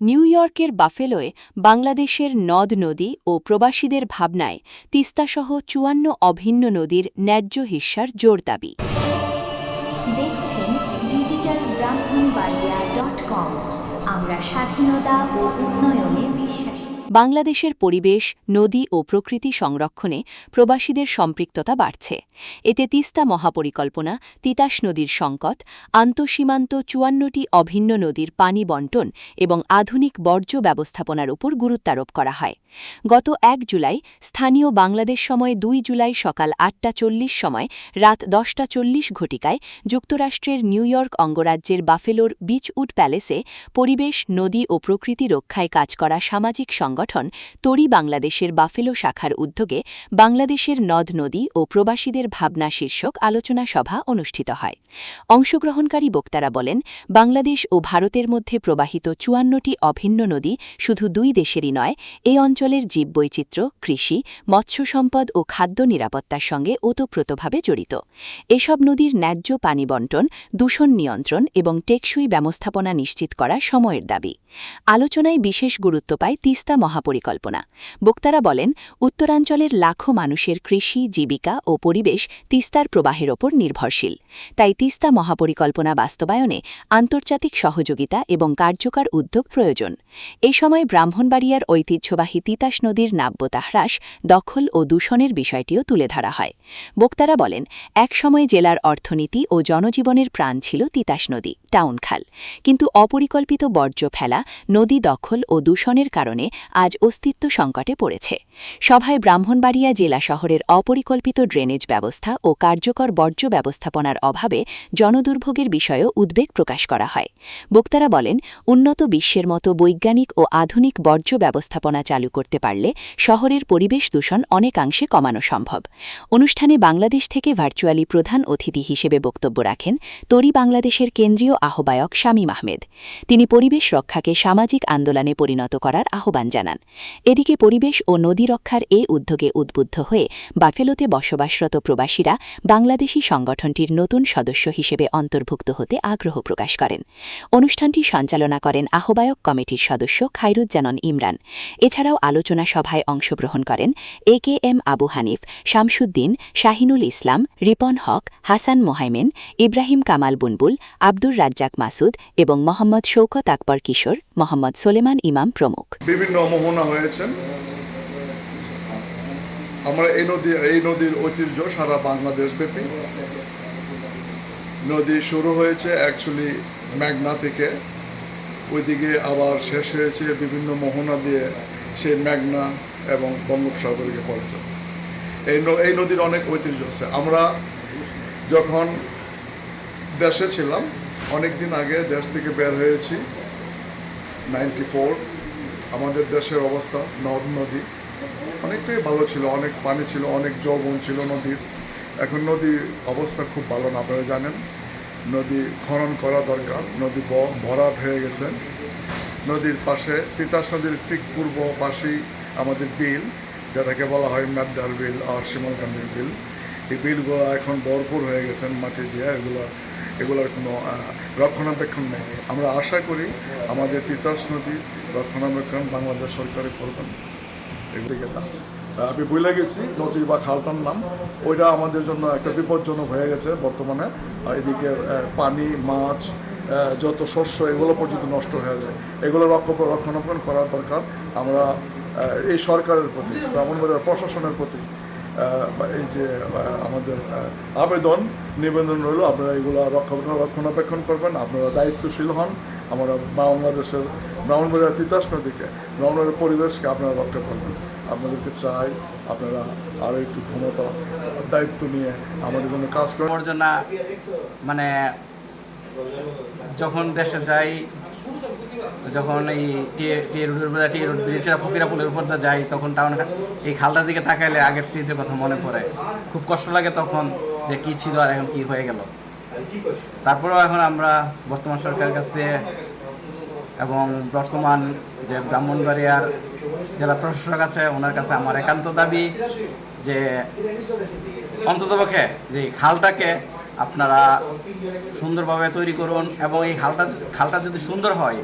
New ইয়র্কের বাফেলোয় বাংলাদেশের নদ-নদী ও প্রবাসীদের ভাবনায় তিস্তাসহ ৫৪ অভিন্ন নদীর ন্যায্য হিস্যার জোর দাবি। দেখছেন ডিজিটাল ব্রাহ্মণবাড়িয়া.com। আমরা স্বাধীনতা ও উন্নয়নে বিশ্বাসী। বাংলাদেশের পরিবেশ, নদী ও প্রকৃতি সংরক্ষণে প্রবাসীদের সম্পৃক্ততা বাড়ছে। এতে তিস্তা মহাপরিকল্পনা, তিতাস নদীর সংকট, আন্তঃসীমান্ত ৫৪টি অভিন্ন নদীর পানি বণ্টন এবং আধুনিক বর্জ্য ব্যবস্থাপনার উপর গুরুত্বারোপ করা হয়। গত ১ জুলাই স্থানীয় বাংলাদেশ সময় ২ জুলাই সকাল ৮টা ৪০ সময় রাত ১০টা ৪০ ঘটিকায় যুক্তরাষ্ট্রের নিউ ইয়র্ক অঙ্গরাজ্যের বাফেলোর বিচউড প্যালেসে পরিবেশ, নদী ও প্রকৃতি রক্ষায় কাজ করা সামাজিক সংগঠন তরি বাংলাদেশের বাফেলো শাখার উদ্যোগে বাংলাদেশের নদ-নদী ও প্রবাসীদের ভাবনা শীর্ষক আলোচনা সভা অনুষ্ঠিত হয়। অংশগ্রহণকারী বক্তারা বলেন, বাংলাদেশ ও ভারতের মধ্যে প্রবাহিত ৫৪টি অভিন্ন নদী শুধু দুই দেশেরই নয়, এই অঞ্চলের জীববৈচিত্র্য, কৃষি, মৎস্য সম্পদ ও খাদ্য নিরাপত্তার সঙ্গে ওতপ্রোতভাবে জড়িত। এসব নদীর ন্যায্য পানি বণ্টন, দূষণ নিয়ন্ত্রণ এবং টেকসই ব্যবস্থাপনা নিশ্চিত করা সময়ের দাবি। আলোচনায় বিশেষ গুরুত্ব পায় তিস্তা মহাপরিকল্পনা। বক্তারা বলেন, উত্তরাঞ্চলের লাখো মানুষের কৃষি, জীবিকা ও পরিবেশ তিস্তার প্রবাহের ওপর নির্ভরশীল। তাই তিস্তা মহাপরিকল্পনা বাস্তবায়নে আন্তর্জাতিক সহযোগিতা এবং কার্যকর উদ্যোগ প্রয়োজন। এই সময় ব্রাহ্মণবাড়িয়ার ঐতিহ্যবাহী তিতাস নদীর নাব্যতা হ্রাস, দখল ও দূষণের বিষয়টিও তুলে ধরা হয়। বক্তারা বলেন, এক সময় জেলার অর্থনীতি ও জনজীবনের প্রাণ ছিল তিতাস নদী, টাউন খাল। কিন্তু অপরিকল্পিত বর্জ্য ফেলা, নদী দখল ও দূষণের কারণে আজ অস্তিত্ব সংকটে পড়েছে। সভায় ব্রাহ্মণবাড়িয়া জেলা শহরের অপরিকল্পিত ড্রেনেজ ব্যবস্থা ও কার্যকর বর্জ্য ব্যবস্থাপনার অভাবে জনদুর্ভোগের বিষয়েও উদ্বেগ প্রকাশ করা হয়। বক্তারা বলেন, উন্নত বিশ্বের মতো বৈজ্ঞানিক ও আধুনিক বর্জ্য ব্যবস্থাপনা চালু করতে পারলে শহরের পরিবেশ দূষণ অনেকাংশে কমানো সম্ভব। অনুষ্ঠানে বাংলাদেশ থেকে ভার্চুয়ালি প্রধান অতিথি হিসেবে বক্তব্য রাখেন তরি বাংলাদেশের কেন্দ্রীয় আহ্বায়ক শামীম আহমেদ। তিনি পরিবেশ রক্ষাকে সামাজিক আন্দোলনে পরিণত করার আহ্বান জানান। এদিকে পরিবেশ ও নদী রক্ষার এ উদ্যোগে উদ্বুদ্ধ হয়ে বাফেলোতে বসবাসরত প্রবাসীরা বাংলাদেশি সংগঠনটির নতুন সদস্য হিসেবে অন্তর্ভুক্ত হতে আগ্রহ প্রকাশ করেন। অনুষ্ঠানটি সঞ্চালনা করেন আহ্বায়ক কমিটির সদস্য খায়রুজ্জামান ইমরান। এছাড়াও আলোচনা সভায় অংশগ্রহণ করেন AKM আবু হানিফ, শামসুদ্দিন, শাহিনুল ইসলাম, রিপন হক, হাসান মোহাইমেন, ইব্রাহিম কামাল বুলবুল, আব্দুর রাজ্জাক মাসুদ এবং মোহাম্মদ শৌকত আকবর কিশোর, মোহাম্মদ সোলেমান ইমাম প্রমুখ। বিভিন্ন মোহনা হয়েছেন। আমরা এই নদীর ঐতিহ্য সারা বাংলাদেশ ব্যাপী। নদী শুরু হয়েছে অ্যাকচুয়ালি মেঘনা থেকে, ওইদিকে আবার শেষ হয়েছে বিভিন্ন মোহনা দিয়ে সেই মেঘনা এবং বঙ্গোপসাগরকে পড়েছে। এই নদীর অনেক ঐতিহ্য আছে। আমরা যখন দেশে ছিলাম, অনেক দিন আগে দেশ থেকে বের হয়েছি, 94, আমাদের দেশের অবস্থা নদ নদী অনেকটাই ভালো ছিল, অনেক পানি ছিল, অনেক যৌবন ছিল নদীর। এখন নদীর অবস্থা খুব ভালো না, আপনারা জানেন। নদী খনন করা দরকার, নদী ভরাট হয়ে গেছে। নদীর পাশে তিতাস নদীর ঠিক পূর্ব পাশেই আমাদের বিল, যেটাকে বলা হয় মেড্ডার বিল আর শিমলকান্দির বিল। এই বিলগুলো এখন ভরপুর হয়ে গেছেন মাটি দিয়ে, এগুলোর কোনো রক্ষণাবেক্ষণ নেই। আমরা আশা করি আমাদের তিতাস নদীর রক্ষণাবেক্ষণ বাংলাদেশ সরকারে করবেন। এগুলিকে আমি ভুলে গেছি নদী বা খালটার নাম, ওইটা আমাদের জন্য একটা বিপজ্জনক হয়ে গেছে বর্তমানে। এদিকে পানি, মাছ, যত শস্য এগুলো পর্যন্ত নষ্ট হয়ে যায়। এগুলো রক্ষণাবেক্ষণ করা দরকার। আমরা এই সরকারের প্রতি, ব্রাহ্মণবাড়িয়া প্রশাসনের প্রতি এই যে আমাদের নিবেদন রইল, আপনারা এগুলো রক্ষণাবেক্ষণ করবেন, আপনারা দায়িত্বশীল হন। আমরা বাংলাদেশের ব্রাহ্মণবাড়িয়া তিতাস নদীকে, ব্রাহ্মণবাড়িয়ার পরিবেশকে আপনারা রক্ষা করবেন। আপনাদেরকে চাই আপনারা আরও একটু ক্ষমতা, দায়িত্ব নিয়ে আমাদের জন্য কাজ করেন। আবর্জনা মানে যখন দেশে যাই, যখন এই টি রোড ব্রিজের ফকিরাপুলের উপর যাই, তখন টাউন এই খালটার দিকে তাকাইলে আগের স্মৃতির কথা মনে পড়ে। খুব কষ্ট লাগে তখন, যে কি ছিল আর এখন কি হয়ে গেল। তারপরেও এখন আমরা বর্তমান সরকারের কাছে এবং বর্তমান যে ব্রাহ্মণবাড়িয়ার জেলা প্রশাসক আছে, ওনার কাছে আমার একান্ত দাবি যে অন্ততপক্ষে যে খালটাকে আপনারা সুন্দরভাবে তৈরি করুন, এবং এই খালটা যদি সুন্দর হয়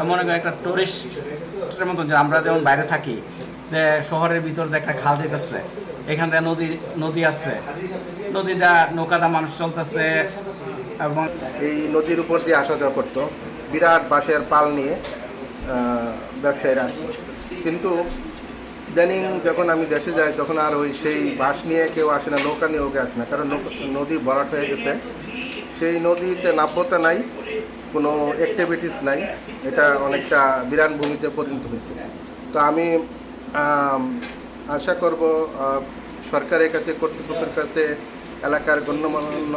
মনে করেন একটা টুরিস্টের মতন, যে আমরা যেমন বাইরে থাকি, যে শহরের ভিতর দিয়ে একটা খাল যেতেছে, এখান থেকে নদী আছে, নদীটা নৌকাটা মানুষ চলতেছে, এবং এই নদীর উপর দিয়ে আসা যাওয়া করতো, বিরাট বাঁশের পাল নিয়ে ব্যবসায়ীরা আসতো। কিন্তু ইদানিং যখন আমি দেশে যাই তখন আর সেই বাঁশ নিয়ে কেউ আসে না, নৌকা নিয়েও কেউ আসে না, কারণ নদী ভরাট হয়ে গেছে। সেই নদীতে নাব্যতা নাই, কোনো অ্যাক্টিভিটিস নাই, এটা অনেকটা বিরান ভূমিতে পরিণত হয়েছে। তো আমি আশা করব সরকারের কাছে, কর্তৃপক্ষের কাছে, এলাকার গণ্যমান্য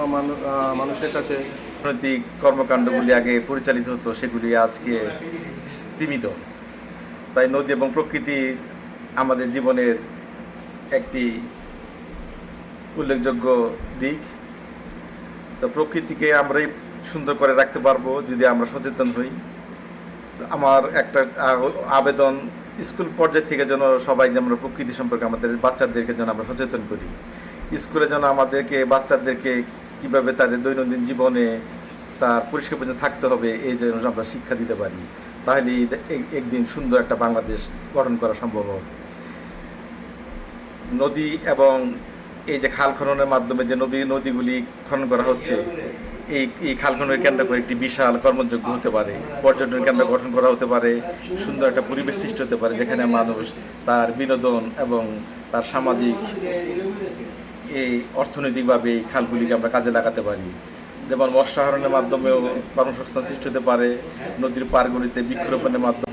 মানুষের কাছে। রাজনৈতিক কর্মকাণ্ডগুলি আগে পরিচালিত হতো, সেগুলি আজকে স্তীমিত। তাই নদী এবং প্রকৃতি আমাদের জীবনের একটি উল্লেখযোগ্য দিক। তো প্রকৃতিকে আমরাই সুন্দর করে রাখতে পারবো যদি আমরা সচেতন হই। আমার একটা আবেদন, স্কুল পর্যায় থেকে যেন সবাই যেন প্রকৃতি সম্পর্কে আমাদের বাচ্চাদেরকে যেন আমরা সচেতন করি। স্কুলে যেন বাচ্চাদেরকে কীভাবে তাদের দৈনন্দিন জীবনে তার পরিষ্কার পরিচ্ছন্ন থাকতে হবে এই জন্য আমরা শিক্ষা দিতে পারি, তাহলে একদিন সুন্দর একটা বাংলাদেশ গঠন করা সম্ভব হবে। নদী এবং এই যে খাল খননের মাধ্যমে যে নদীগুলি খনন করা হচ্ছে, এই খাল খননের কেন্দ্র করে একটি বিশাল কর্মযোগ্য হতে পারে, পর্যটন কেন্দ্র গঠন করা হতে পারে, সুন্দর একটা পরিবেশ সৃষ্টি হতে পারে, যেখানে মানুষ তার বিনোদন এবং তার সামাজিক এই অর্থনৈতিকভাবে এই খালগুলিকে আমরা কাজে লাগাতে পারি। যেমন মৎস্য আহরণের মাধ্যমেও কর্মসংস্থান সৃষ্টি হতে পারে, নদীর পাড়গুলিতে বৃক্ষরোপণের মাধ্যমে